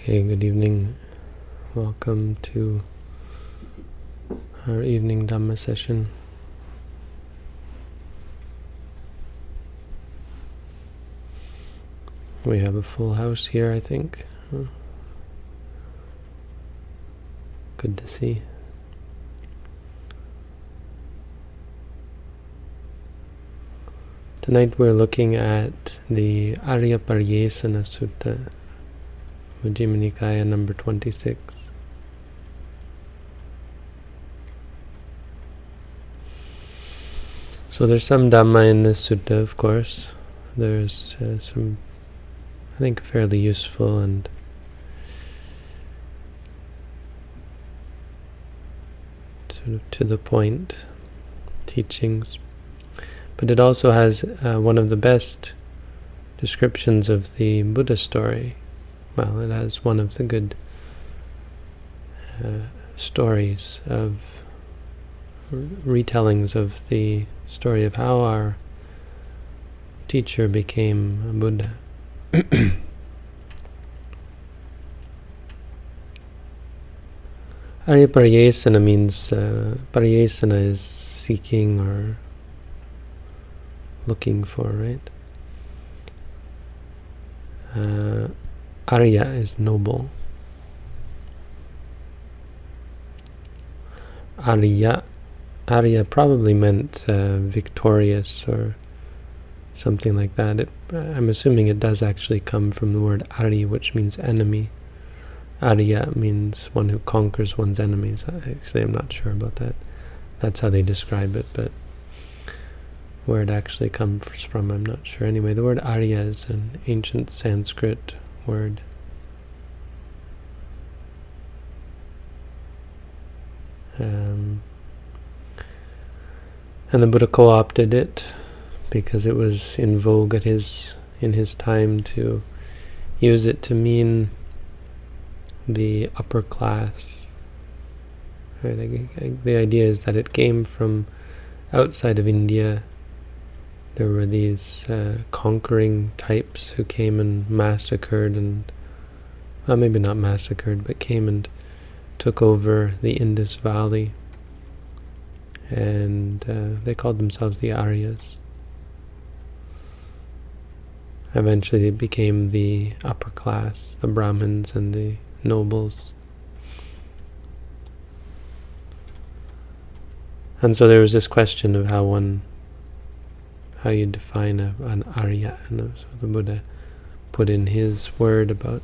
Okay, good evening. Welcome to our evening Dhamma session. We have a full house here, I think. Good to see. Tonight we're looking at the Ariyapariyesana Sutta, Majjhima Nikaya number 26. So there's some Dhamma in this sutta, of course. There's some, I think, fairly useful and sort of to the point teachings. But it also has one of the best descriptions of the Buddha story. Well, it has one of the good stories of retellings of the story of how our teacher became a Buddha. Ariyapariyesana means, pariyesana is seeking or looking for, right? Arya is noble. Arya probably meant victorious or something like that. I'm assuming it does actually come from the word Ari, which means enemy. Arya means one who conquers one's enemies. Actually, I'm not sure about that. That's how they describe it, but where it actually comes from, I'm not sure. Anyway, the word Arya is an ancient Sanskrit word. And the Buddha co-opted it because it was in vogue in his time to use it to mean the upper class. Right? The idea is that it came from outside of India. There were these conquering types who came and massacred and, well, maybe not massacred, but came and took over the Indus Valley. And they called themselves the Aryas. Eventually they became the upper class, the Brahmins and the nobles. And so there was this question of how you define an Arya, and so the Buddha put in his word about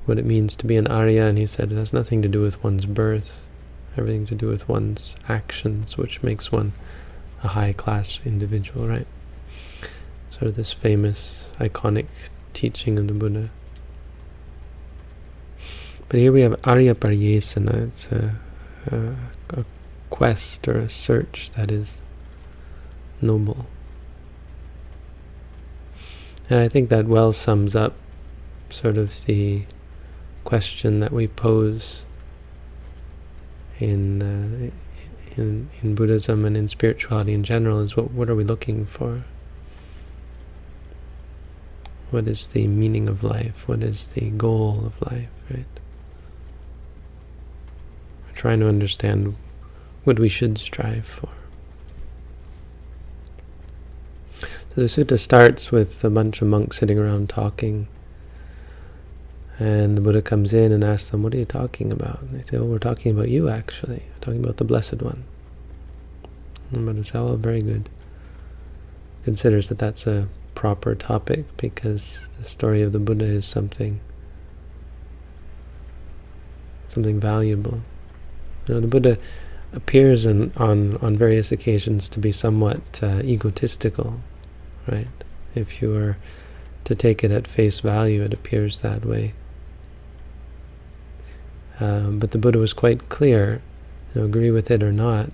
what it means to be an Arya, and he said it has nothing to do with one's birth, everything to do with one's actions, which makes one a high-class individual, right? Sort of this famous, iconic teaching of the Buddha. But here we have Ariyapariyesana. It's a quest or a search that is noble. And I think that well sums up sort of the question that we pose in Buddhism and in spirituality in general, is what are we looking for? What is the meaning of life? What is the goal of life, right? We're trying to understand what we should strive for. So the sutta starts with a bunch of monks sitting around talking, and the Buddha comes in and asks them, what are you talking about? And they say, oh, we're talking about you, actually. We're talking about the Blessed One. And the Buddha says, oh, very good. Considers that that's a proper topic because the story of the Buddha is something valuable. You know, the Buddha appears on various occasions to be somewhat egotistical, right? If you were to take it at face value, it appears that way. But the Buddha was quite clear, agree with it or not,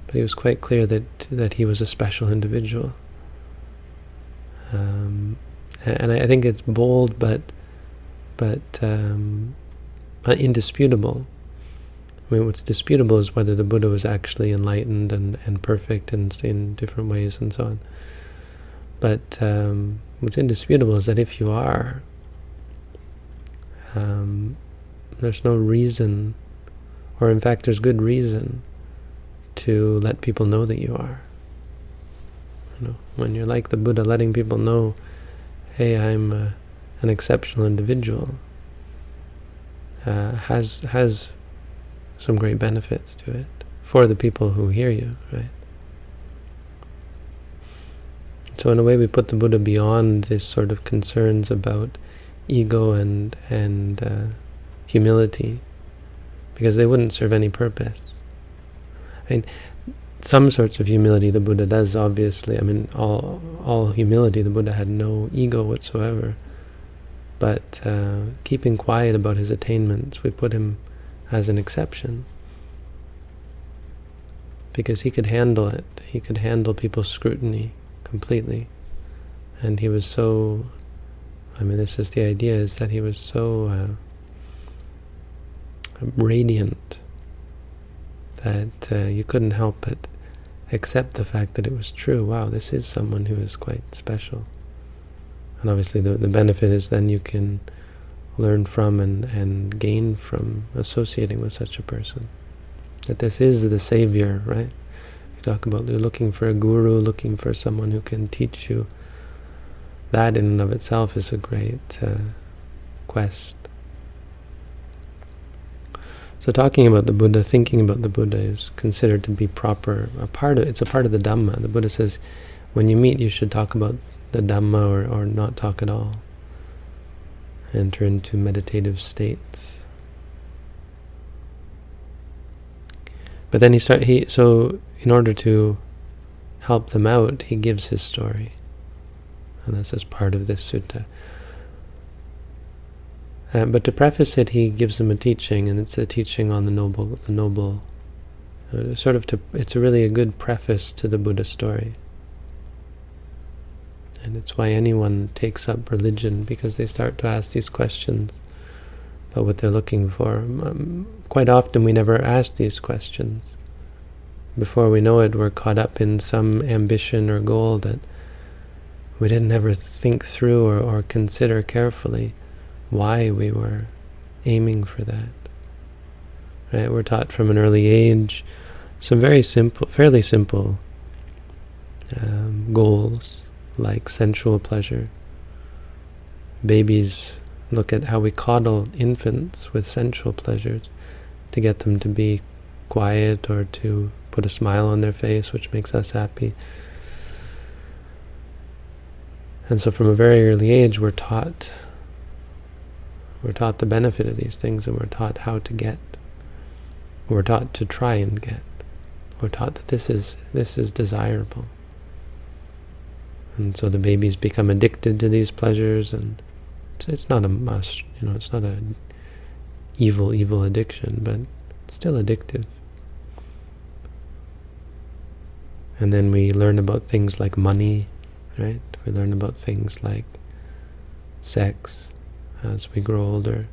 but he was quite clear that he was a special individual. And I think it's bold, but indisputable. I mean, what's disputable is whether the Buddha was actually enlightened and perfect and in different ways and so on. But what's indisputable is that if you are, there's no reason, or in fact there's good reason, to let people know that you are. When you're like the Buddha, letting people know, hey, I'm an exceptional individual, has some great benefits to it for the people who hear you, right? So in a way, we put the Buddha beyond this sort of concerns about ego and humility, because they wouldn't serve any purpose. I mean, some sorts of humility the Buddha does, obviously. I mean, all humility, the Buddha had no ego whatsoever. But keeping quiet about his attainments, we put him as an exception, because he could handle it. He could handle people's scrutiny completely. And he was so, this is the idea, is that he was so radiant that you couldn't help but accept the fact that it was true. Wow, this is someone who is quite special. And obviously the benefit is then you can learn from and gain from associating with such a person. That this is the savior, right? We talk about you're looking for a guru, looking for someone who can teach you. That in and of itself is a great quest. So talking about the Buddha, thinking about the Buddha is considered to be proper. It's a part of the Dhamma. The Buddha says, when you meet, you should talk about the Dhamma or not talk at all. Enter into meditative states. But then so in order to help them out, he gives his story. And this is part of this sutta. But to preface it, he gives them a teaching, and it's a teaching on the noble. It's really a good preface to the Buddha story. And it's why anyone takes up religion, because they start to ask these questions about what they're looking for. Quite often we never ask these questions. Before we know it, we're caught up in some ambition or goal that we didn't ever think through or consider carefully why we were aiming for that. Right? We're taught from an early age some very simple, fairly simple goals, like sensual pleasure. Babies, look at how we coddle infants with sensual pleasures to get them to be quiet or to put a smile on their face, which makes us happy. And so from a very early age, we're taught the benefit of these things, and we're taught how to get. We're taught to try and get. We're taught that this is desirable. And so the babies become addicted to these pleasures, and it's not a must, it's not a evil addiction, but it's still addictive. And then we learn about things like money, right? We learn about things like sex as we grow older,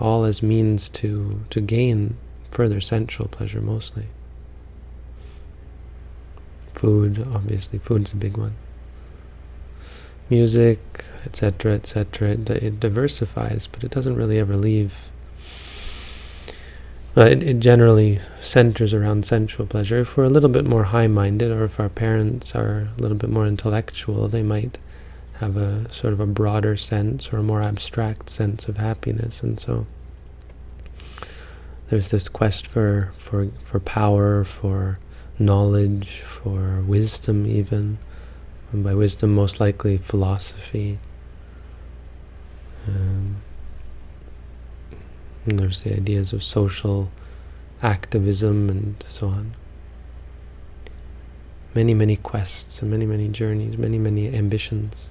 all as means to gain further sensual pleasure mostly. Food, obviously, food's a big one. Music, etc., etc. It diversifies, but it doesn't really ever leave. It generally centers around sensual pleasure. If we're a little bit more high-minded, or if our parents are a little bit more intellectual, they might have a sort of a broader sense or a more abstract sense of happiness. And so there's this quest for power, for knowledge, for wisdom even. And by wisdom, most likely philosophy. And there's the ideas of social activism and so on. Many quests and many journeys, many ambitions.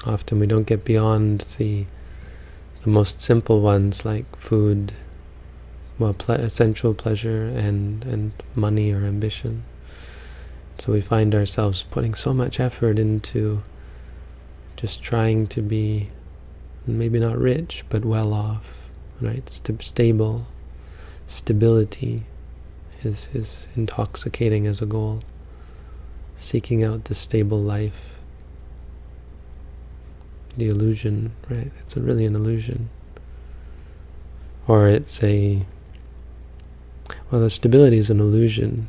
Often we don't get beyond the most simple ones, like food, sensual pleasure and money or ambition. So we find ourselves putting so much effort into just trying to be maybe not rich, but well off, right? Stable, stability, is intoxicating as a goal. Seeking out the stable life. The illusion, right? It's really an illusion. Or it's the stability is an illusion,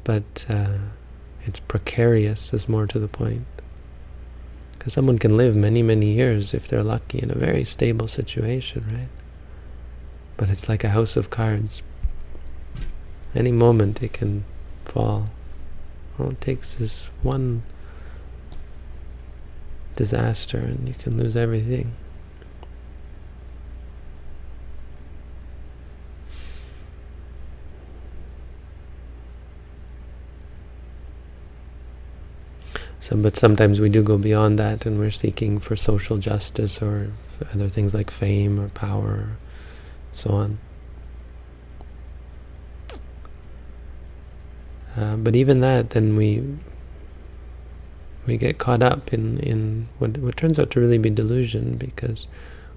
but it's precarious is more to the point. Because someone can live many, many years if they're lucky in a very stable situation, right? But it's like a house of cards. Any moment it can fall. All it takes is one disaster and you can lose everything. But sometimes we do go beyond that and we're seeking for social justice or other things like fame or power or so on. But even that, then we get caught up in what turns out to really be delusion, because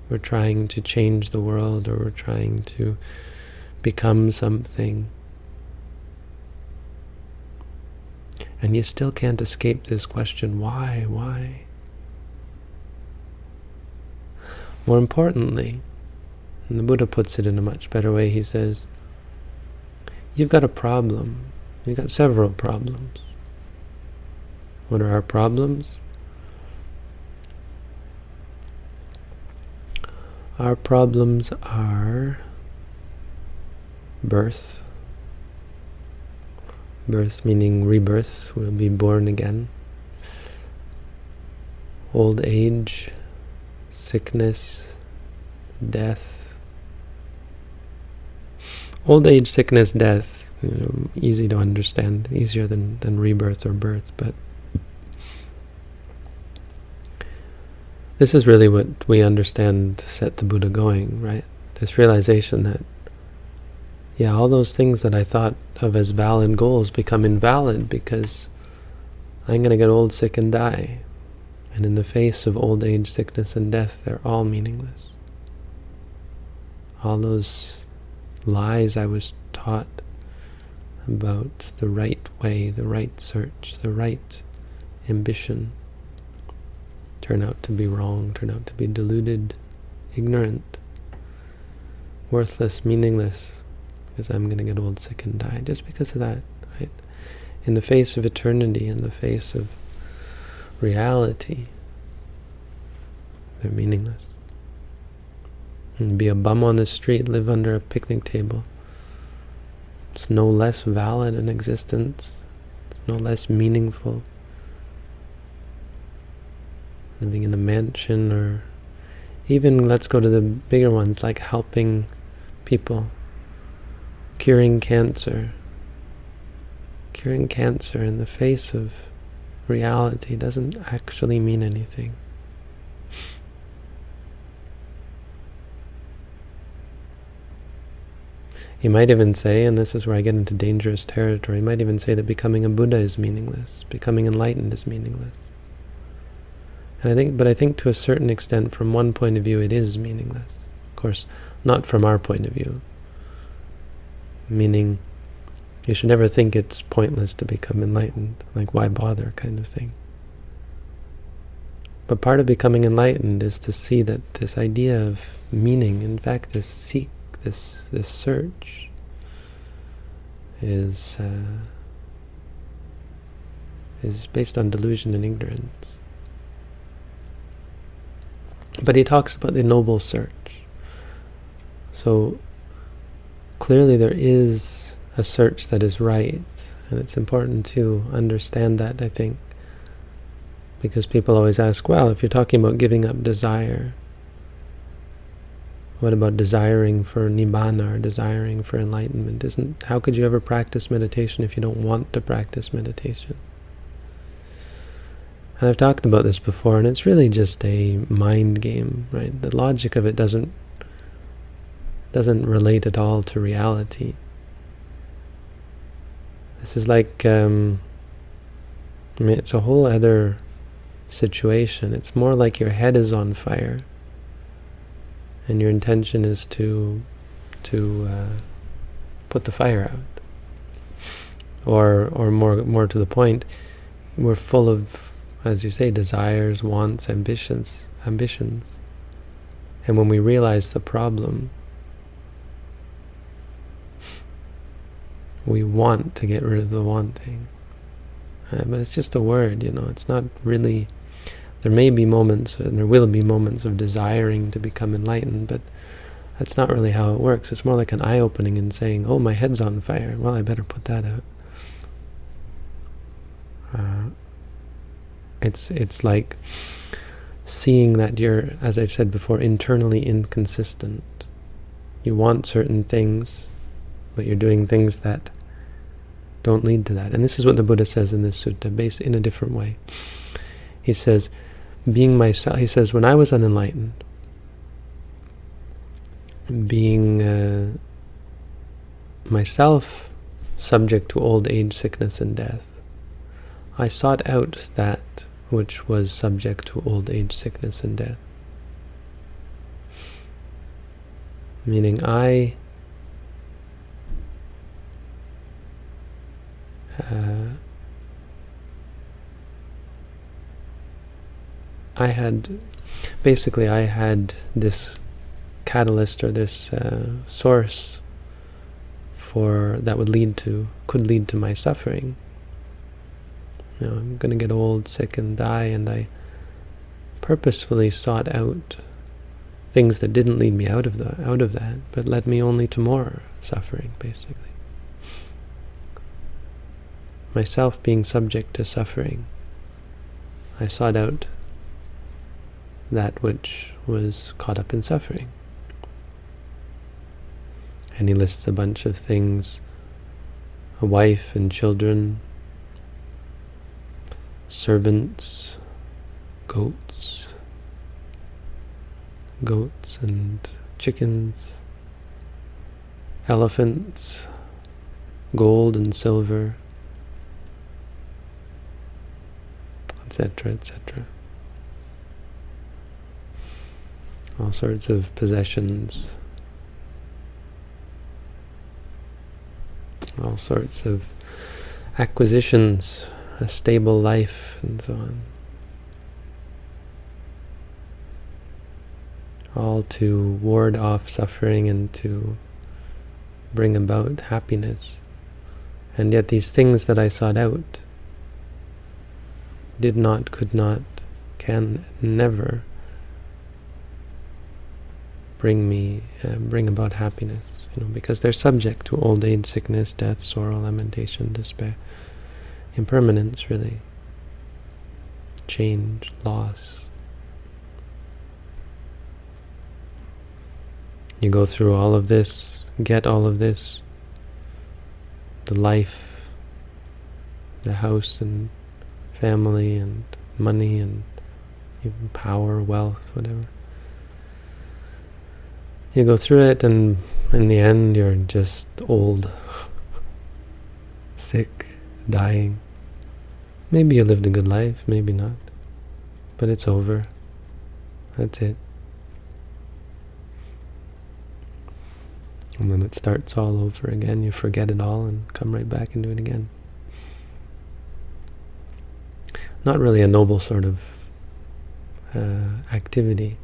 we're trying to change the world or we're trying to become something. And you still can't escape this question, why? More importantly, and the Buddha puts it in a much better way, he says, you've got a problem. You've got several problems. What are our problems? Our problems are birth. Birth meaning rebirth, we'll be born again. Old age, sickness, death. Old age, sickness, death, easy to understand, easier than rebirth or birth, but this is really what we understand set the Buddha going, right? This realization that all those things that I thought of as valid goals become invalid because I'm going to get old, sick, and die. And in the face of old age, sickness, and death, they're all meaningless. All those lies I was taught about the right way, the right search, the right ambition turn out to be wrong, turn out to be deluded, ignorant, worthless, meaningless. Because I'm going to get old, sick, and die just because of that, right? In the face of eternity, in the face of reality, they're meaningless. And be a bum on the street, live under a picnic table. It's no less valid an existence. It's no less meaningful. Living in a mansion, or even, let's go to the bigger ones, like helping people. Curing cancer. Curing cancer in the face of reality doesn't actually mean anything. You might even say, and this is where I get into dangerous territory, you might even say that becoming a Buddha is meaningless, becoming enlightened is meaningless. And I think to a certain extent, from one point of view, it is meaningless. Of course, not from our point of view. Meaning, you should never think it's pointless to become enlightened, like why bother kind of thing. But part of becoming enlightened is to see that this idea of meaning, in fact, this seek, this search, is based on delusion and ignorance. But he talks about the noble search. So clearly there is a search that is right, and it's important to understand that, I think, because people always ask, well, if you're talking about giving up desire, what about desiring for nibbana or desiring for enlightenment? How could you ever practice meditation if you don't want to practice meditation? And I've talked about this before, and it's really just a mind game, right? The logic of it doesn't relate at all to reality. This is like, it's a whole other situation. It's more like your head is on fire, and your intention is to put the fire out. Or more to the point, we're full of, as you say, desires, wants, ambitions. And when we realize the problem, we want to get rid of the wanting. But it's just a word, it's not really. There may be moments, and there will be moments of desiring to become enlightened, but that's not really how it works. It's more like an eye-opening and saying, oh, my head's on fire. Well, I better put that out. It's like seeing that you're, as I've said before, internally inconsistent. You want certain things, but you're doing things that don't lead to that. And this is what the Buddha says in this sutta, based in a different way. He says, being myself, he says, when I was unenlightened, being myself subject to old age, sickness, and death, I sought out that which was subject to old age, sickness, and death. Meaning I had this catalyst or this source that could lead to my suffering. I'm going to get old, sick, and die, and I purposefully sought out things that didn't lead me out of that, but led me only to more suffering, basically. Myself being subject to suffering, I sought out that which was caught up in suffering. And he lists a bunch of things: a wife and children, servants, goats and chickens, elephants, gold and silver, etc., etc. All sorts of possessions, all sorts of acquisitions, a stable life, and so on. All to ward off suffering and to bring about happiness. And yet these things that I sought out did not, could not, can never bring about happiness, because they're subject to old age, sickness, death, sorrow, lamentation, despair, impermanence, really, change, loss. You go through all of this, get all of this, the life, the house and family and money and even power, wealth, whatever. You go through it, and in the end you're just old, sick, dying. Maybe you lived a good life, maybe not, but it's over. That's it. And then it starts all over again. You forget it all and come right back and do it again. Not really a noble sort of activity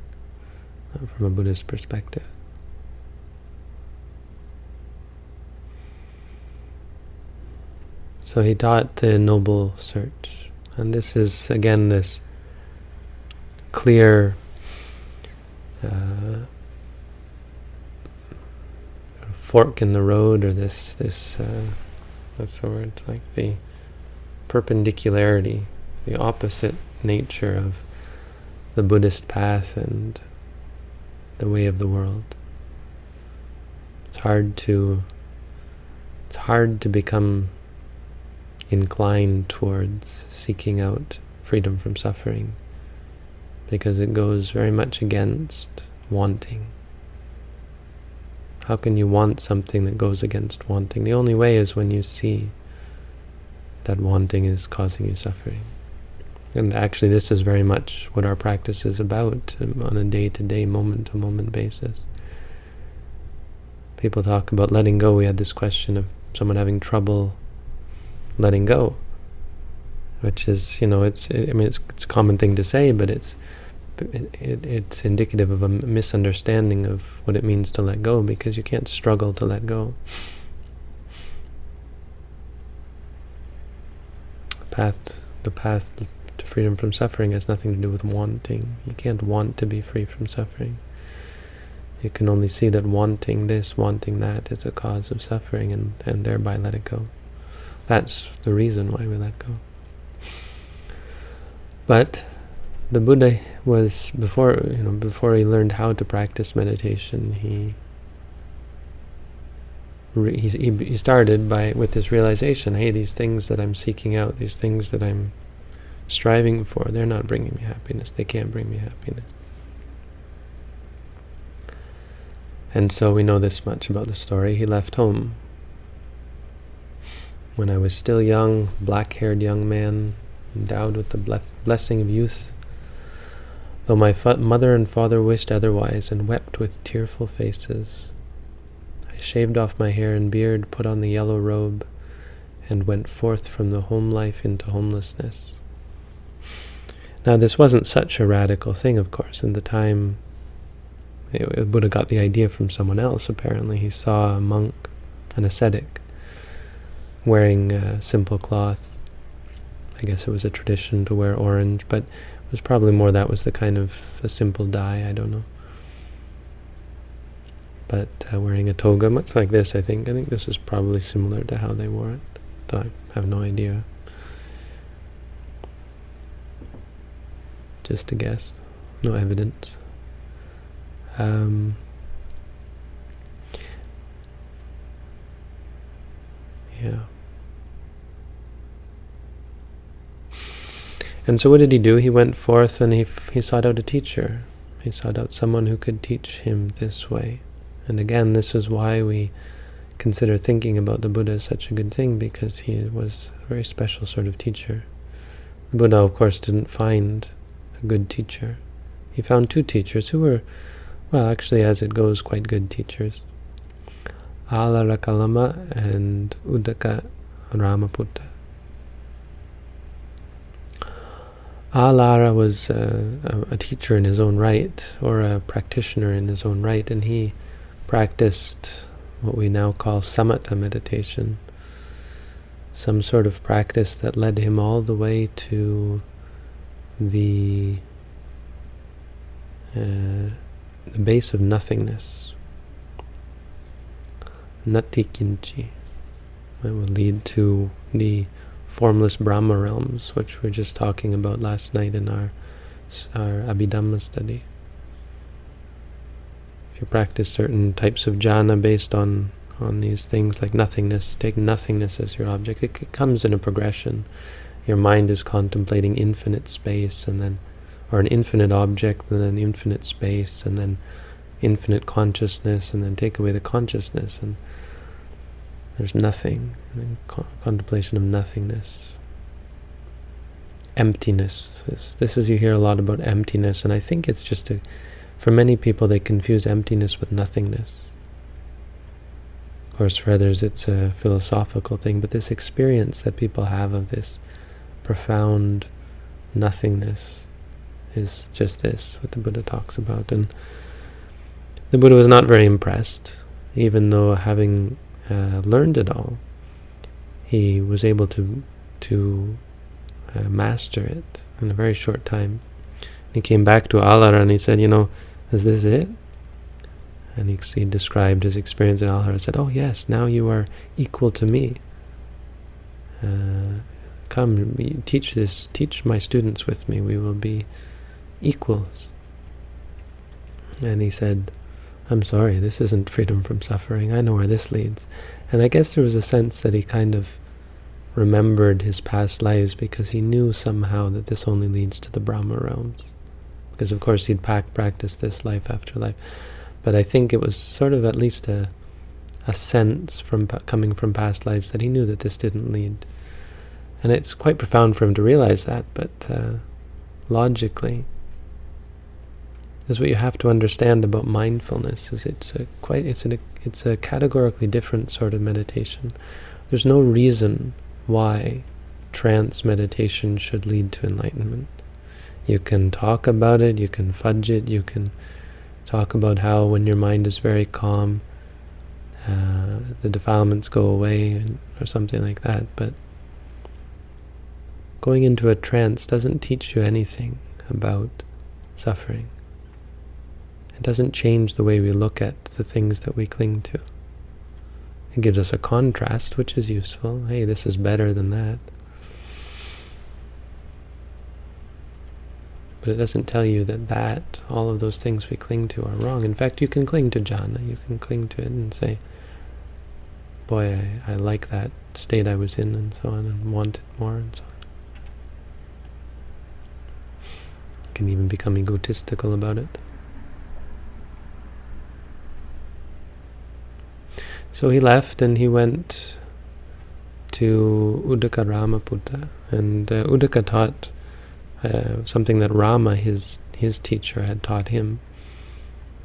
from a Buddhist perspective. So he taught the noble search. And this is, again, this clear fork in the road, or this what's the word, like the perpendicularity, the opposite nature of the Buddhist path and the way of the world. It's hard to become inclined towards seeking out freedom from suffering, because it goes very much against wanting. How can you want something that goes against wanting? The only way is when you see that wanting is causing you suffering. And actually this is very much what our practice is about on a day-to-day, moment-to-moment basis. people talk about letting go. We had this question of someone having trouble letting go, which is, it's a common thing to say, but it's indicative of a misunderstanding of what it means to let go, because you can't struggle to let go. The path to freedom from suffering has nothing to do with wanting. You can't want to be free from suffering. You can only see that wanting this, wanting that is a cause of suffering, and thereby let it go. That's the reason why we let go. But the Buddha was, before he learned how to practice meditation, he started with this realization: hey, these things that I'm seeking out, these things that I'm striving for, they're not bringing me happiness. They can't bring me happiness. And so we know this much about the story. He left home. When I was still young, black-haired young man, endowed with the blessing of youth, though my mother and father wished otherwise and wept with tearful faces, I shaved off my hair and beard, put on the yellow robe, and went forth from the home life into homelessness. Now, this wasn't such a radical thing, of course. In the time, Buddha got the idea from someone else, apparently. He saw a monk, an ascetic, wearing simple cloth. I guess it was a tradition to wear orange, but it was probably more that was the kind of a simple dye, I don't know. But wearing a toga, much like this, I think this is probably similar to how they wore it, though I have no idea. Just a guess, no evidence. Yeah. And so what did he do? He went forth and he sought out a teacher. He sought out someone who could teach him this way. And again, this is why we consider thinking about the Buddha as such a good thing, because he was a very special sort of teacher. The Buddha, of course, didn't find a good teacher. He found two teachers who were, well, actually, as it goes, quite good teachers. Alarakalama and Uddaka Ramaputta. Alara was a teacher in his own right, or a practitioner in his own right, and he practiced what we now call samatha meditation, some sort of practice that led him all the way to the base of nothingness. Nati kinchi. It will lead to the formless Brahma realms, which we were just talking about last night in our Abhidhamma study. If you practice certain types of jhana based on these things like nothingness, take nothingness as your object. It comes in a progression. Your mind is contemplating infinite space, and then, or an infinite object, and then infinite space, and then infinite consciousness, and then take away the consciousness, and there's nothing, and then contemplation of nothingness. Emptiness. This is, you hear a lot about emptiness, and I think it's just for many people they confuse emptiness with nothingness. Of course, for others it's a philosophical thing, but this experience that people have of this profound nothingness is just this, what the Buddha talks about. And the Buddha was not very impressed, even though having learned it all, he was able to master it in a very short time. He came back to Alara and he said, is this it? And he described his experience in Alara and said, oh yes, now you are equal to me. Come, teach my students with me, we will be equals. And he said, I'm sorry, this isn't freedom from suffering. I know where this leads. And I guess there was a sense that he kind of remembered his past lives, because he knew somehow that this only leads to the Brahma realms. Because of course he'd practiced this life after life. But I think it was sort of at least a sense from coming from past lives that he knew that this didn't lead. And it's quite profound for him to realize that, but logically, Because what you have to understand about mindfulness is it's a categorically different sort of meditation. There's no reason why trance meditation should lead to enlightenment. You can talk about it, you can fudge it, you can talk about how when your mind is very calm, the defilements go away, or something like that, but going into a trance doesn't teach you anything about suffering. It doesn't change the way we look at the things that we cling to. It gives us a contrast, which is useful. Hey, this is better than that. But it doesn't tell you that all of those things we cling to are wrong. In fact, you can cling to jhana. You can cling to it and say, boy, I like that state I was in, and so on, and want it more, and so on. You can even become egotistical about it. So he left and he went to Uddaka Ramaputta, and Uddaka taught something that Rama, his teacher, had taught him.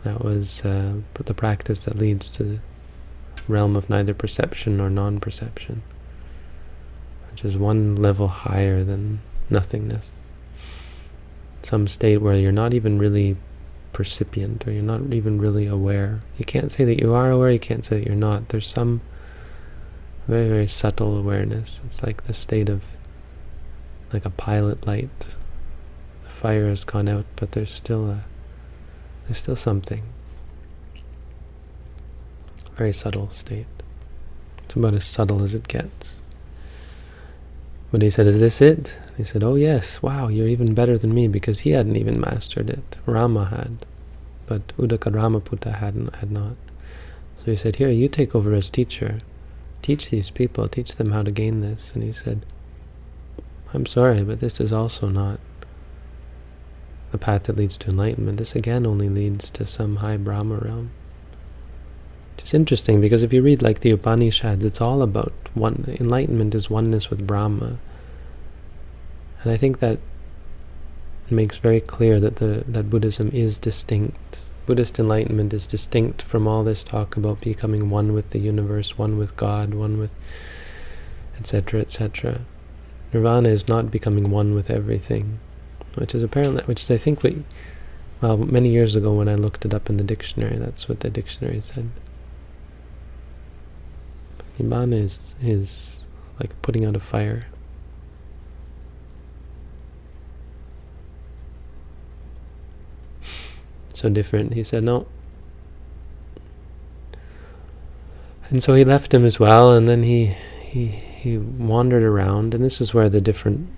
That was the practice that leads to the realm of neither perception nor non-perception, which is one level higher than nothingness. Some state where you're not even really percipient, or you're not even really aware. You can't say that you are aware, you can't say that you're not. There's some very, very subtle awareness. It's like the state of, like a pilot light. The fire has gone out, but there's still something. Very subtle state. It's about as subtle as it gets. But he said, is this it? He said, oh yes, wow, you're even better than me, because he hadn't even mastered it. Rama had, but Uddaka Ramaputta had not. So he said, here, you take over as teacher. Teach these people, teach them how to gain this. And he said, I'm sorry, but this is also not the path that leads to enlightenment. This again only leads to some high Brahma realm. Which is interesting, because if you read like the Upanishads, it's all about enlightenment is oneness with Brahma. And I think that makes very clear that that Buddhism is distinct. Buddhist enlightenment is distinct from all this talk about becoming one with the universe, one with God, one with etc., etc. Nirvana is not becoming one with everything, which is I think many years ago when I looked it up in the dictionary, that's what the dictionary said. Nibbana is like putting out a fire. So different. He said no. And so he left him as well, and then he wandered around, and this is where the different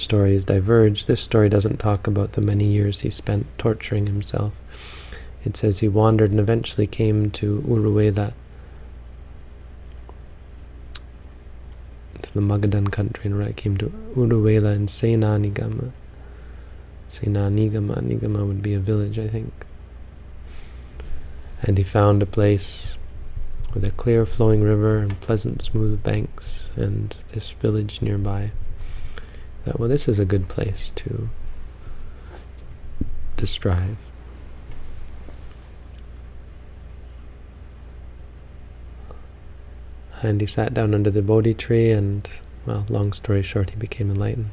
stories diverge. This story doesn't talk about the many years he spent torturing himself. It says he wandered and eventually came to Uruvela, to the Magadhan country, and came to Uruvela in Senanigama. Nigama would be a village, I think. And he found a place with a clear flowing river and pleasant smooth banks, and this village nearby. Thought, well, this is a good place to strive. And he sat down under the Bodhi tree, and, well, long story short, he became enlightened.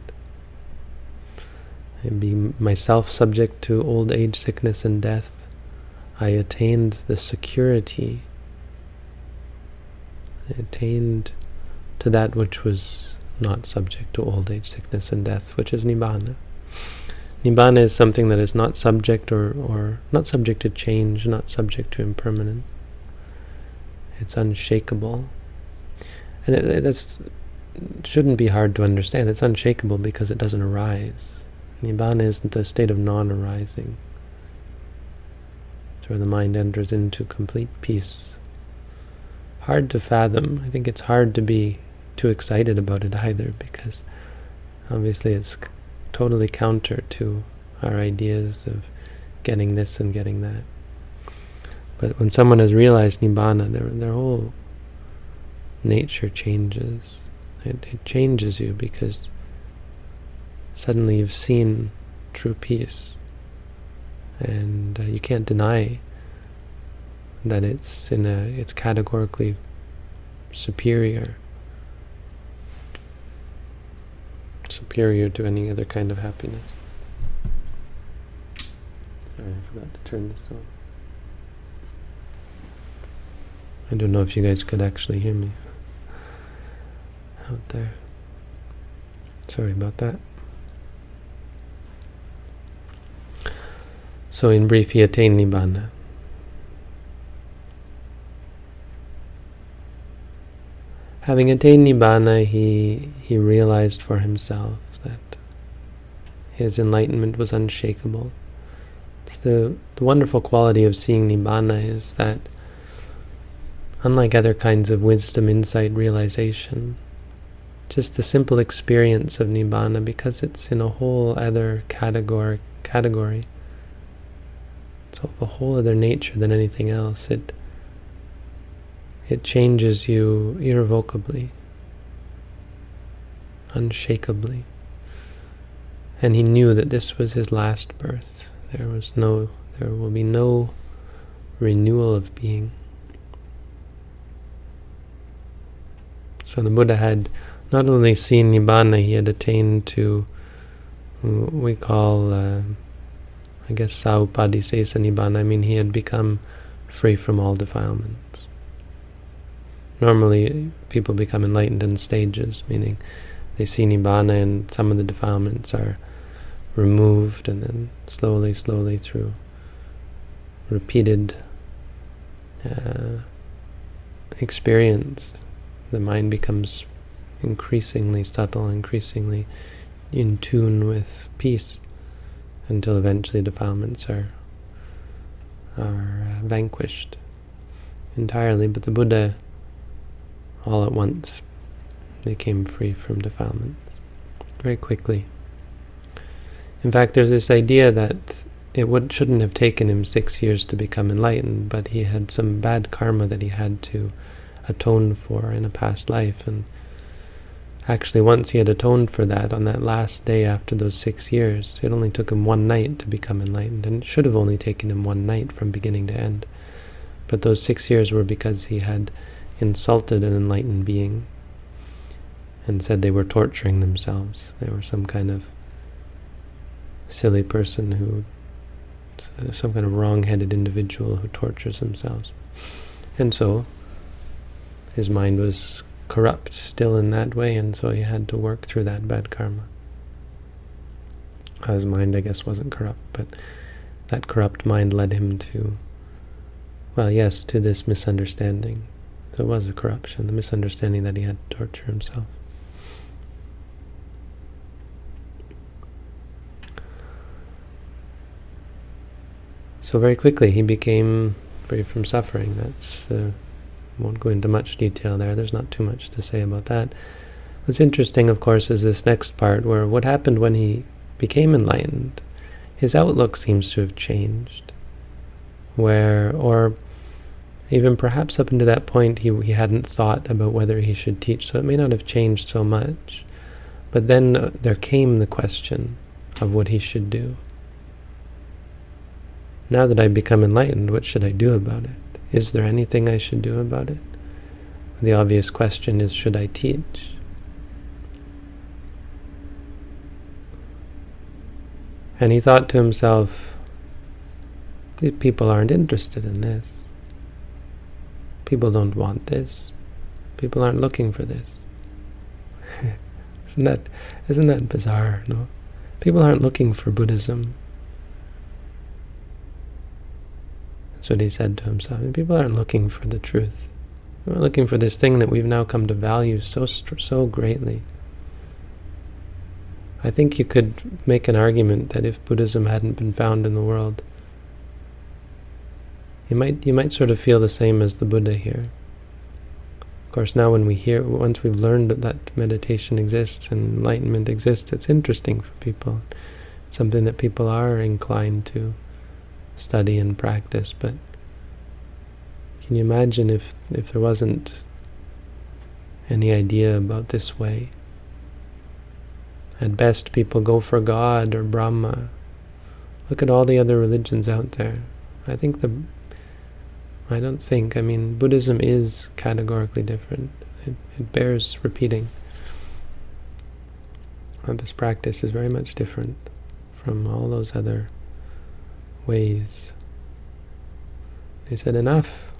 I be myself subject to old age, sickness, and death. I attained the security. I attained to that which was not subject to old age, sickness, and death, which is Nibbana. Nibbana is something that is not subject or not subject to change, not subject to impermanence. It's unshakable. And it shouldn't be hard to understand. It's unshakable because it doesn't arise. Nibbana is the state of non-arising. It's where the mind enters into complete peace. Hard to fathom. I think it's hard to be too excited about it either, because obviously it's totally counter to our ideas of getting this and getting that. But when someone has realized Nibbana, their whole nature changes. It changes you, because suddenly you've seen true peace. and you can't deny that it's categorically superior to any other kind of happiness. Sorry, I forgot to turn this on. I don't know if you guys could actually hear me out there. Sorry about that. So in brief, he attained Nibbana. Having attained Nibbana, he realized for himself that his enlightenment was unshakable. It's the wonderful quality of seeing Nibbana is that, unlike other kinds of wisdom, insight, realization, just the simple experience of Nibbana, because it's in a whole other category, it's of a whole other nature than anything else, it changes you irrevocably, unshakably. And he knew that this was his last birth. There will be no renewal of being. So the Buddha had not only seen Nibbana, he had attained to what we call, Saupadhisesa Nibbana. I mean, he had become free from all defilements. Normally, people become enlightened in stages, meaning they see Nibbana and some of the defilements are removed, and then slowly through repeated experience, the mind becomes increasingly subtle, increasingly in tune with peace, until eventually defilements are vanquished entirely. But the Buddha, all at once, became free from defilements very quickly. In fact, there's this idea that shouldn't have taken him 6 years to become enlightened, but he had some bad karma that he had to atone for in a past life, and actually once he had atoned for that, on that last day after those 6 years, it only took him one night to become enlightened, and it should have only taken him one night from beginning to end. But those 6 years were because he had insulted an enlightened being and said they were torturing themselves. They were some kind of silly person some kind of wrong-headed individual who tortures themselves. And so his mind was corrupt still in that way, and so he had to work through that bad karma. His mind, I guess, wasn't corrupt, but that corrupt mind led him to, to this misunderstanding. There was a corruption, the misunderstanding that he had to torture himself. So very quickly he became free from suffering. Won't go into much detail there. There's not too much to say about that. What's interesting, of course, is this next part, where what happened when he became enlightened, his outlook seems to have changed. Or even perhaps up until that point he hadn't thought about whether he should teach, so it may not have changed so much. But then there came the question of what he should do. Now that I've become enlightened, what should I do about it? Is there anything I should do about it? The obvious question is, should I teach? And he thought to himself, these people aren't interested in this. People don't want this. People aren't looking for this. Isn't that bizarre? No, people aren't looking for Buddhism. That's what he said to himself. People aren't looking for the truth. They're looking for this thing that we've now come to value so greatly. I think you could make an argument that if Buddhism hadn't been found in the world, you might sort of feel the same as the Buddha here. Of course, now once we've learned that meditation exists and enlightenment exists, it's interesting for people. It's something that people are inclined to study and practice. But can you imagine if there wasn't any idea about this way? At best, people go for God or Brahma Look at all the other religions out there. I mean, Buddhism is categorically different. It bears repeating. This practice is very much different from all those other ways. He said, enough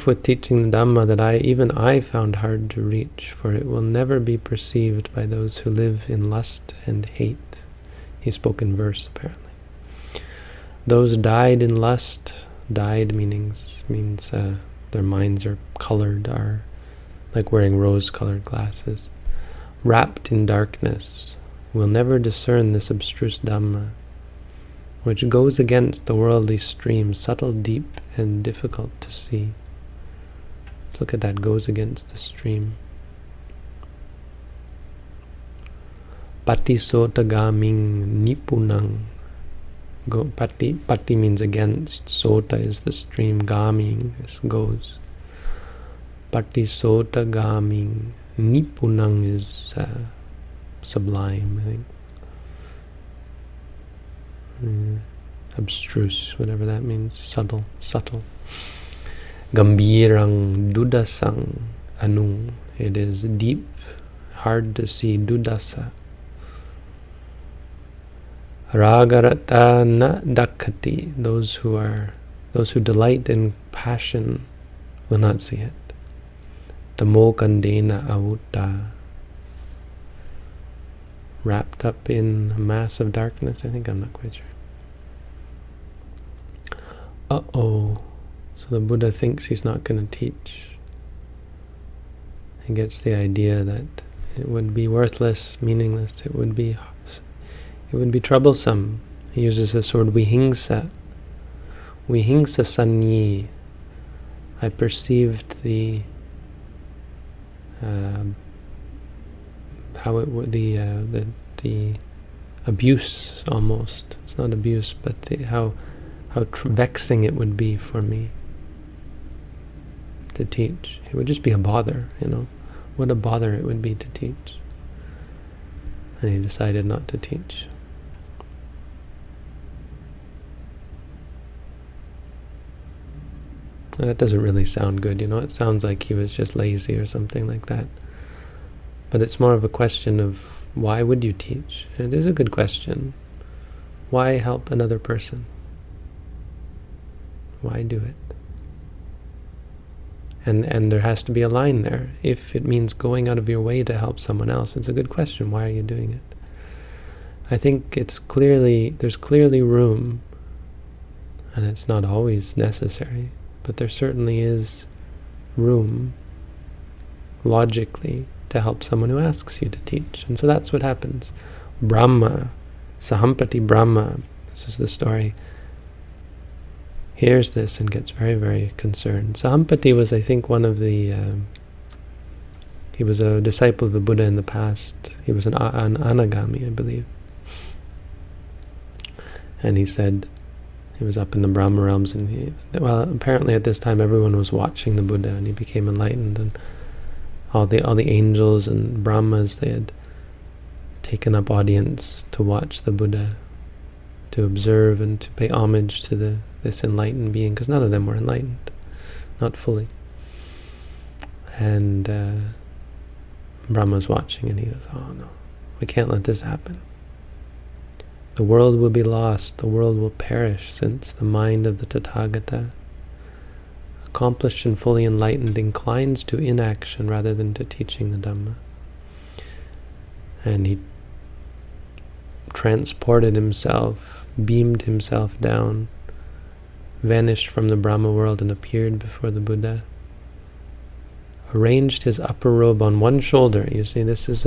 with teaching the Dhamma that even I found hard to reach, for it will never be perceived by those who live in lust and hate. He spoke in verse, apparently. Those died in lust, died means their minds are colored, are like wearing rose-colored glasses. Wrapped in darkness, will never discern this abstruse Dhamma, which goes against the worldly stream, subtle, deep, and difficult to see. Let's look at that, goes against the stream. Patisotagaming nipunang. Pati means against, sota is the stream, gaming is goes. Patisotagaming nipunang is sublime, I think. Abstruse, whatever that means, subtle. Gambirang dudasang anung. It is deep, hard to see, dudasa. Ragarata na dakati. Those who delight in passion will not see it. Tamokandena avutta. Wrapped up in a mass of darkness. I'm not quite sure. So the Buddha thinks he's not going to teach. He gets the idea that it would be worthless, meaningless, it would be troublesome. He uses the word vihingsa. Vihingsa sanyi. I perceived the abuse almost. It's not abuse, but how vexing it would be for me to teach. It would just be a bother, What a bother it would be to teach. And he decided not to teach. That doesn't really sound good, It sounds like he was just lazy or something like that. But it's more of a question of, why would you teach? It is a good question. Why help another person? Why do it? And there has to be a line there. If it means going out of your way to help someone else, it's a good question. Why are you doing it? I think there's clearly room, and it's not always necessary, but there certainly is room, logically, to help someone who asks you to teach. And so that's what happens. Brahma, Sahampati Brahma, this is the story, hears this and gets very, very concerned. Sahampati was, I think, one of the... he was a disciple of the Buddha in the past. He was an anagami, I believe. And he said, he was up in the Brahma realms, and apparently at this time everyone was watching the Buddha, and he became enlightened, and all the angels and Brahmas, they had taken up audience to watch the Buddha, to observe and to pay homage to this enlightened being, because none of them were enlightened, not fully. And Brahma's watching, and he goes, oh no, we can't let this happen. The world will be lost, the world will perish, since the mind of the Tathagata, accomplished and fully enlightened, inclines to inaction rather than to teaching the Dhamma. And he transported himself, beamed himself down, vanished from the Brahma world and appeared before the Buddha, arranged his upper robe on one shoulder. You see, this is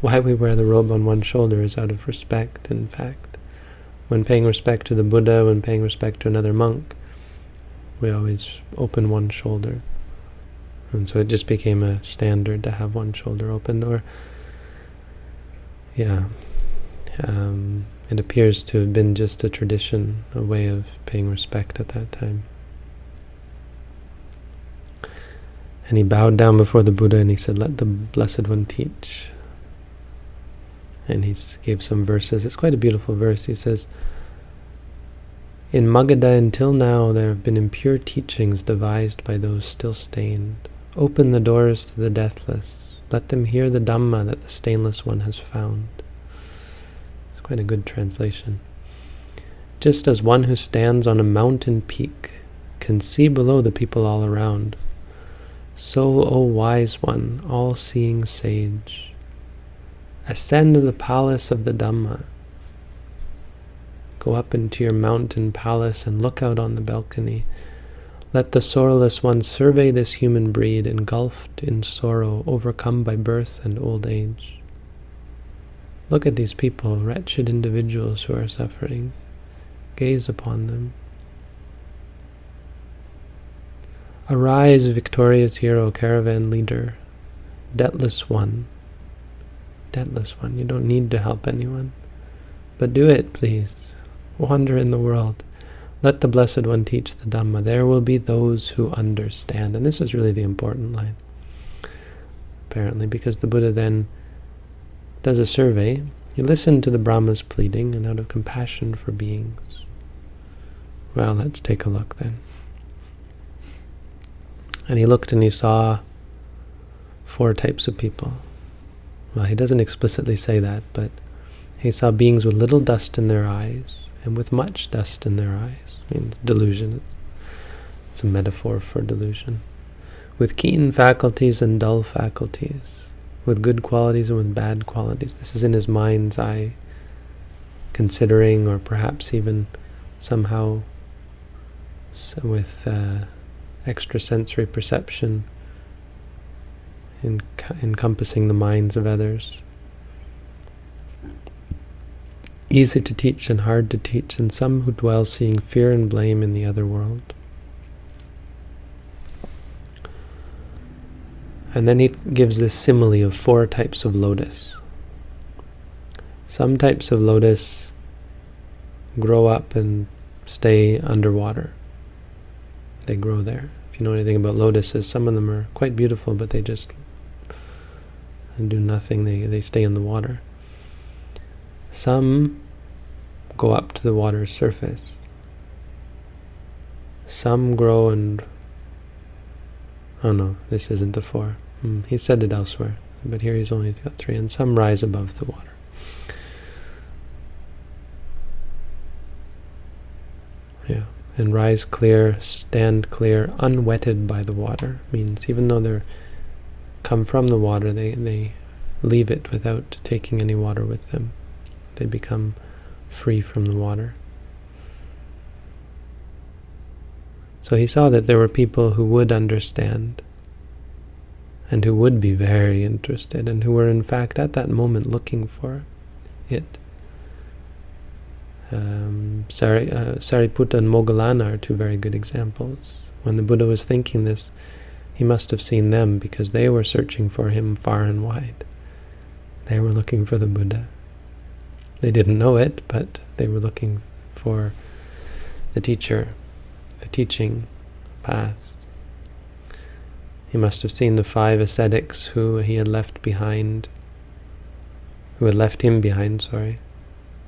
why we wear the robe on one shoulder is out of respect, in fact. When paying respect to the Buddha, when paying respect to another monk, we always open one shoulder. And so it just became a standard to have one shoulder open, it appears to have been just a tradition, a way of paying respect at that time. And he bowed down before the Buddha and he said, let the Blessed One teach. And he gave some verses. It's quite a beautiful verse. He says, "In Magadha until now there have been impure teachings devised by those still stained. Open the doors to the deathless. Let them hear the Dhamma that the stainless one has found." It's quite a good translation. "Just as one who stands on a mountain peak can see below the people all around, so, O wise one, all-seeing sage, ascend to the palace of the Dhamma. Go up into your mountain palace and look out on the balcony. Let the sorrowless one survey this human breed, engulfed in sorrow, overcome by birth and old age. Look at these people, wretched individuals who are suffering. Gaze upon them. Arise, victorious hero, caravan leader, debtless one. Debtless one, you don't need to help anyone. But do it, please. Wander in the world. Let the Blessed One teach the Dhamma. There will be those who understand." And this is really the important line, apparently, because the Buddha then does a survey. He listened to the Brahma's pleading, and out of compassion for beings. Well, let's take a look then. And he looked and he saw 4 types of people. Well, he doesn't explicitly say that, but he saw beings with little dust in their eyes and with much dust in their eyes. I mean, delusion. It's a metaphor for delusion. With keen faculties and dull faculties. With good qualities and with bad qualities. This is in his mind's eye, considering, or perhaps even somehow with extrasensory perception, encompassing the minds of others. Easy to teach and hard to teach, and some who dwell seeing fear and blame in the other world. And then he gives this simile of 4 types of lotus. Some types of lotus grow up and stay underwater. They grow there. If you know anything about lotuses, some of them are quite beautiful, but they just do nothing. They stay in the water. Some go up to the water's surface. Some grow and... Oh no, this isn't the 4. He said it elsewhere, but here he's only got 3. And some rise above the water. Yeah. And rise clear, stand clear, unwetted by the water. Means even though they're come from the water, they leave it without taking any water with them. They become free from the water. So he saw that there were people who would understand, and who would be very interested, and who were in fact at that moment looking for it. Sariputta and Moggallana are 2 very good examples. When the Buddha was thinking this, he must have seen them, because they were searching for him far and wide. They were looking for the Buddha. They didn't know it, but they were looking for the teacher, the teaching paths. He must have seen the 5 ascetics who he had left behind, who had left him behind,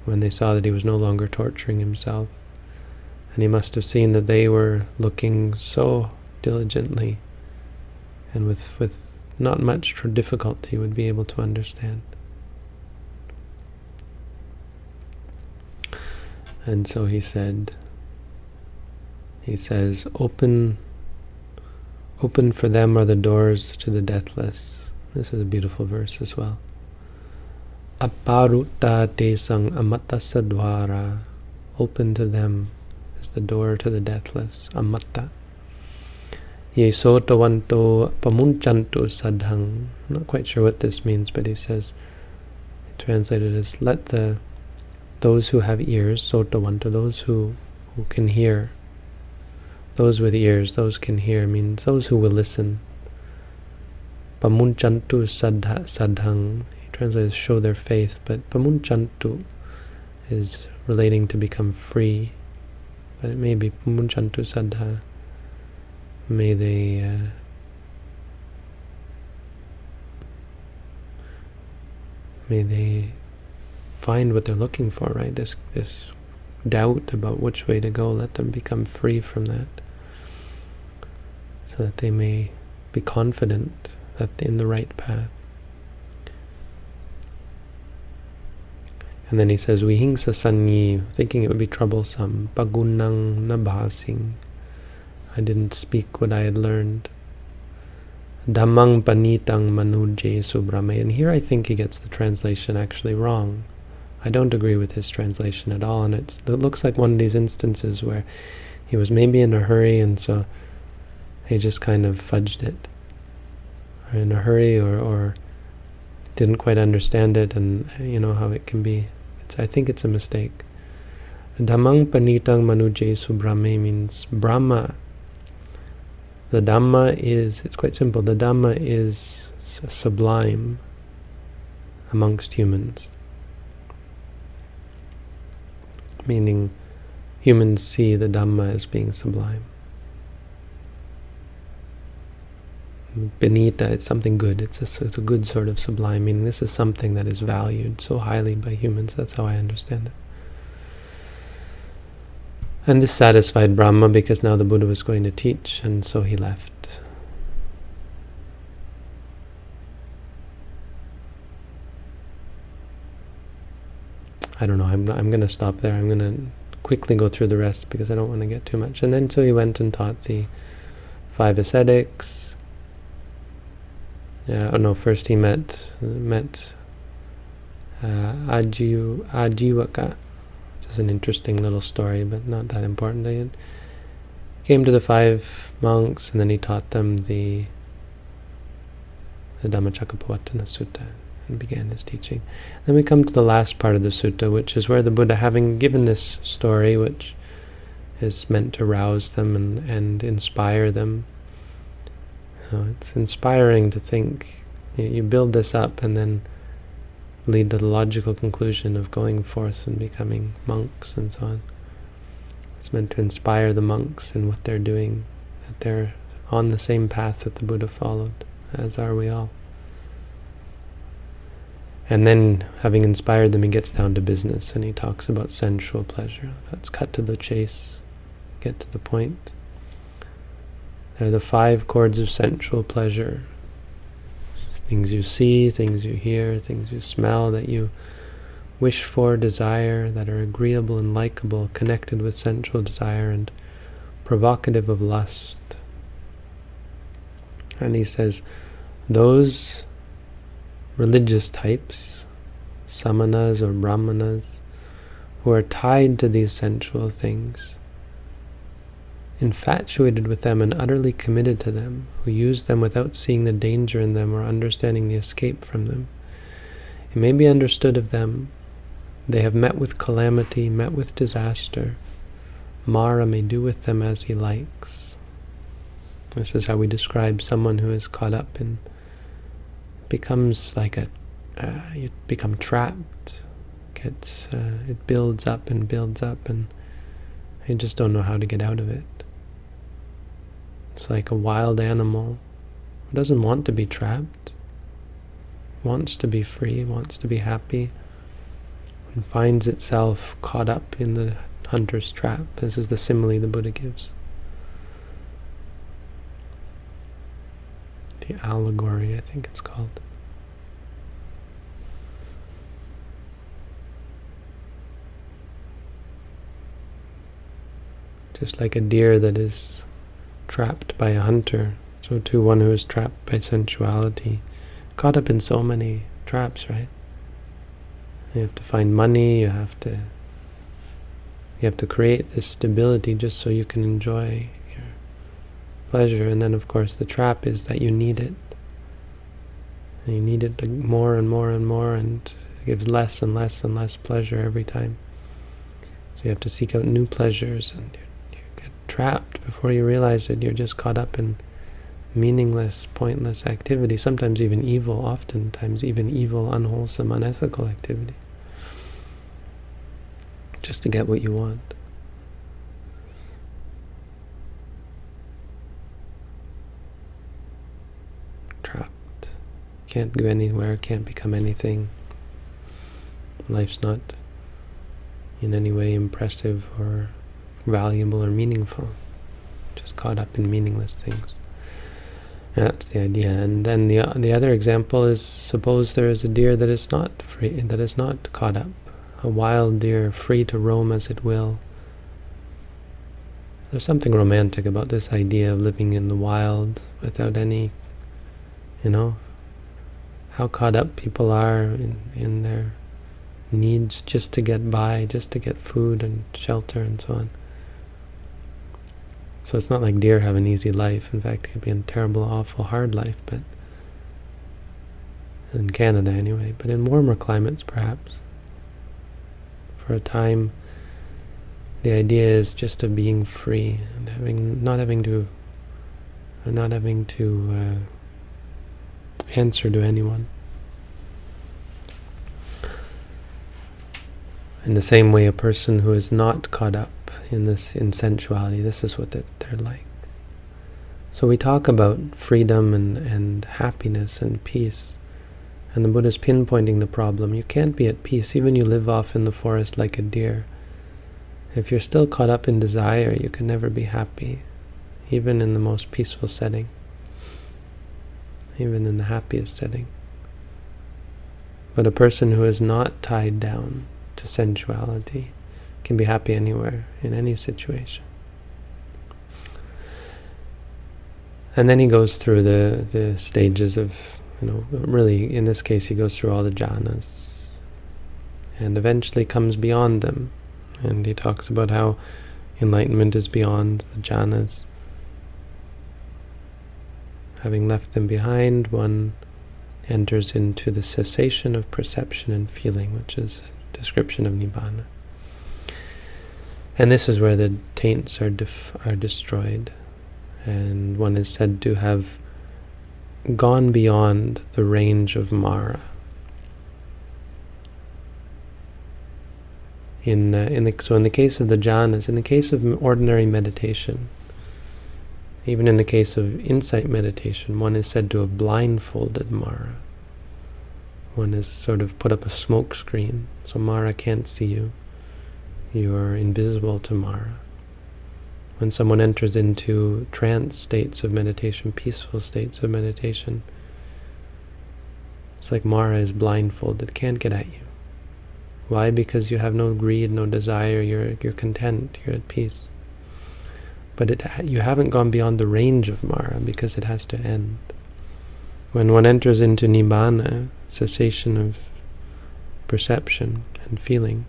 when they saw that he was no longer torturing himself. And he must have seen that they were looking so diligently, and with not much difficulty would be able to understand. And so he says, open for them are the doors to the deathless. This is a beautiful verse as well. Aparutta tesang amattassa dvara. Open to them is the door to the deathless, amatta. Ye sotavanto pamunchantu sadhang. I'm not quite sure what this means, but he says, translated as, let those who have ears, sotavanto, those who can hear, those with ears, those can hear, means those who will listen. Pamunchantu sadhang, he translates show their faith, but pamunchantu is relating to become free, but it may be pamunchantu sadha. May they find what they're looking for, right? This doubt about which way to go, let them become free from that, so that they may be confident that they're in the right path. And then he says, Vihingsa sanyi, thinking it would be troublesome, pagunang nabhasing, I didn't speak what I had learned. Dhammang panitang manuje subrame. And here I think he gets the translation actually wrong. I don't agree with his translation at all, and it looks like one of these instances where he was maybe in a hurry, and so he just kind of fudged it. Or in a hurry, or didn't quite understand it, and you know how it can be. I think it's a mistake. Dhammang panitang manuje subrame means Brahma. The Dhamma is, it's quite simple, the Dhamma is sublime amongst humans. Meaning, humans see the Dhamma as being sublime. Benita, it's something good. It's a good sort of sublime, meaning this is something that is valued so highly by humans. That's how I understand it. And this satisfied Brahma, because now the Buddha was going to teach, and so he left. I don't know, I'm going to stop there. I'm going to quickly go through the rest because I don't want to get too much. And then so he went and taught the 5 ascetics. First he met Ajivaka, which is an interesting little story, but not that important. He came to the 5 monks, and then he taught them the Dhammacakkappavattana Sutta, and began his teaching. Then we come to the last part of the sutta, which is where the Buddha, having given this story, which is meant to rouse them and inspire them. It's inspiring to think. You build this up and then lead to the logical conclusion of going forth and becoming monks and so on. It's meant to inspire the monks in what they're doing, that they're on the same path that the Buddha followed, as are we all. And then, having inspired them, he gets down to business and he talks about sensual pleasure. Let's cut to the chase, get to the point. There are the 5 chords of sensual pleasure. Things you see, things you hear, things you smell, that you wish for, desire, that are agreeable and likable, connected with sensual desire and provocative of lust. And he says, those religious types, samanas or brahmanas, who are tied to these sensual things, infatuated with them and utterly committed to them, who use them without seeing the danger in them or understanding the escape from them. It may be understood of them, they have met with calamity, met with disaster. Mara may do with them as he likes. This is how we describe someone who is caught up in, becomes like you become trapped. It builds up and you just don't know how to get out of it. It's like a wild animal who doesn't want to be trapped, wants to be free, wants to be happy, and finds itself caught up in the hunter's trap. This is the simile the Buddha gives. The allegory, I think it's called. Just like a deer that is trapped by a hunter, so too one who is trapped by sensuality, caught up in so many traps, right? You have to find money, you have to create this stability just so you can enjoy your pleasure, and then of course the trap is that you need it. And you need it more and more and more, and it gives less and less and less pleasure every time. So you have to seek out new pleasures, and trapped before you realize it. You're just caught up in meaningless, pointless activity, sometimes even evil, oftentimes even evil, unwholesome, unethical activity, just to get what you want. Trapped. Can't go anywhere, can't become anything. Life's not in any way impressive or valuable or meaningful. Just caught up in meaningless things. That's the idea. And then the other example is, suppose there is a deer that is not free, that is not caught up. A wild deer, free to roam as it will. There's something romantic about this idea of living in the wild without any, how caught up people are in their needs just to get by, just to get food and shelter and so on. So it's not like deer have an easy life. In fact, it could be a terrible, awful, hard life, but in Canada anyway, but in warmer climates perhaps. For a time, the idea is just of being free and not having to answer to anyone. In the same way, a person who is not caught up in sensuality, this is what they're like. So we talk about freedom and happiness and peace, and the Buddha's pinpointing the problem. You can't be at peace even you live off in the forest like a deer. If you're still caught up in desire, you can never be happy, even in the most peaceful setting, even in the happiest setting. But a person who is not tied down to sensuality can be happy anywhere, in any situation. And then he goes through the stages of, really in this case he goes through all the jhanas, and eventually comes beyond them. And he talks about how enlightenment is beyond the jhanas. Having left them behind, one enters into the cessation of perception and feeling, which is a description of Nibbana. And this is where the taints are destroyed, and one is said to have gone beyond the range of Mara. So in the case of the jhanas, in the case of ordinary meditation, even in the case of insight meditation, one is said to have blindfolded Mara. One has sort of put up a smoke screen, so Mara can't see you. You are invisible to Mara. When someone enters into trance states of meditation, peaceful states of meditation, it's like Mara is blindfolded, can't get at you. Why? Because you have no greed, no desire, you're content, you're at peace. But you haven't gone beyond the range of Mara, because it has to end. When one enters into Nibbana, cessation of perception and feeling,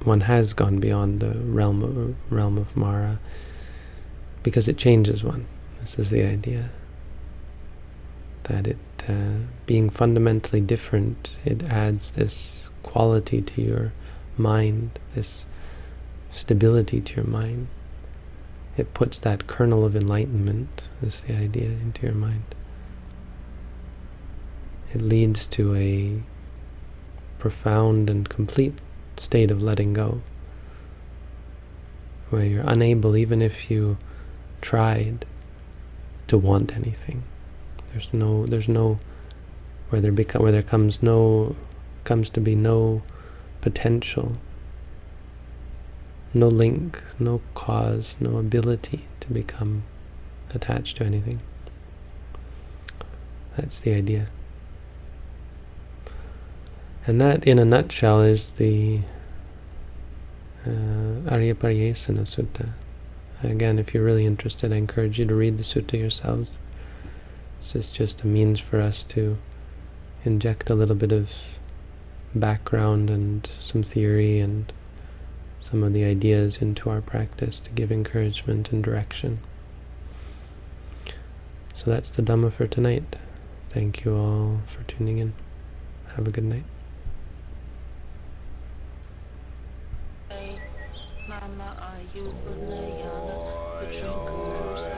one has gone beyond the realm of Mara, because it changes one. This is the idea. That it, being fundamentally different, it adds this quality to your mind, this stability to your mind. It puts that kernel of enlightenment, is the idea, into your mind. It leads to a profound and complete state of letting go, where you're unable, even if you tried, to want anything. There's no where there comes to be no potential, no link, no cause, no ability to become attached to anything. That's the idea. And that, in a nutshell, is the Ariyapariyesana Sutta. Again, if you're really interested, I encourage you to read the sutta yourselves. This is just a means for us to inject a little bit of background and some theory and some of the ideas into our practice to give encouragement and direction. So that's the Dhamma for tonight. Thank you all for tuning in. Have a good night. Mama, are you Bunayana, the drink Rusa?